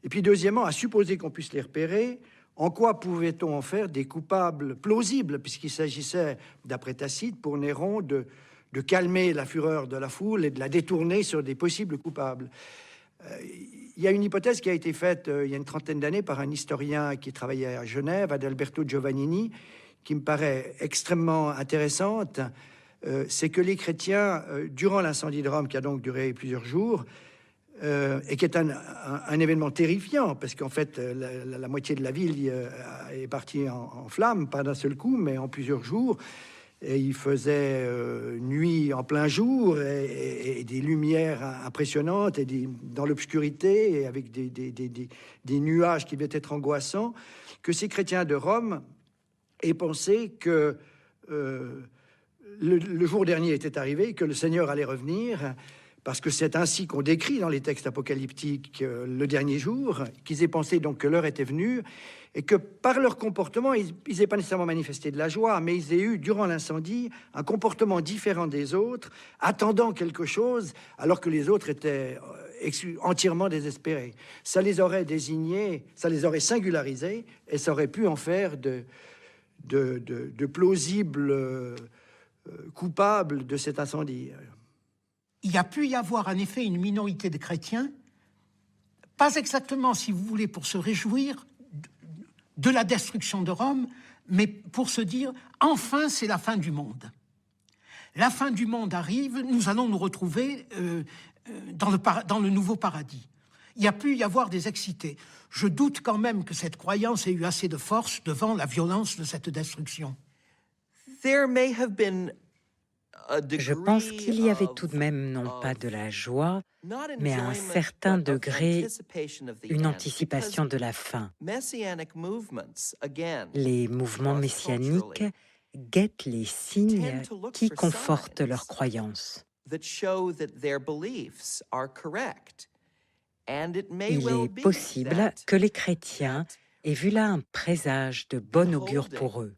Et puis deuxièmement, à supposer qu'on puisse les repérer, en quoi pouvait-on en faire des coupables plausibles, puisqu'il s'agissait, d'après Tacite, pour Néron, de calmer la fureur de la foule et de la détourner sur des possibles coupables. Il y a une hypothèse qui a été faite il y a une trentaine d'années par un historien qui travaillait à Genève, Adalberto Giovannini, qui me paraît extrêmement intéressante. C'est que les chrétiens, durant l'incendie de Rome, qui a donc duré plusieurs jours, et qui est un événement terrifiant, parce qu'en fait, la moitié de la ville est partie en flammes, pas d'un seul coup, mais en plusieurs jours. Et il faisait nuit en plein jour, et des lumières impressionnantes, et dans l'obscurité, et avec des nuages qui devaient être angoissants, que ces chrétiens de Rome aient pensé que le jour dernier était arrivé, que le Seigneur allait revenir, parce que c'est ainsi qu'on décrit dans les textes apocalyptiques le dernier jour, qu'ils aient pensé donc que l'heure était venue, et que par leur comportement, ils n'aient pas nécessairement manifesté de la joie, mais ils aient eu, durant l'incendie, un comportement différent des autres, attendant quelque chose, alors que les autres étaient entièrement désespérés. Ça les aurait désignés, ça les aurait singularisés, et ça aurait pu en faire de plausibles coupables de cet incendie. Il y a pu y avoir en effet une minorité de chrétiens, pas exactement, si vous voulez, pour se réjouir de la destruction de Rome, mais pour se dire, enfin, c'est la fin du monde. La fin du monde arrive, nous allons nous retrouver dans le nouveau paradis. Il y a pu y avoir des excités. Je doute quand même que cette croyance ait eu assez de force devant la violence de cette destruction. Je pense qu'il y avait tout de même, non pas de la joie, mais à un certain degré, une anticipation de la fin. Les mouvements messianiques guettent les signes qui confortent leurs croyances. Il est possible que les chrétiens aient vu là un présage de bon augure pour eux.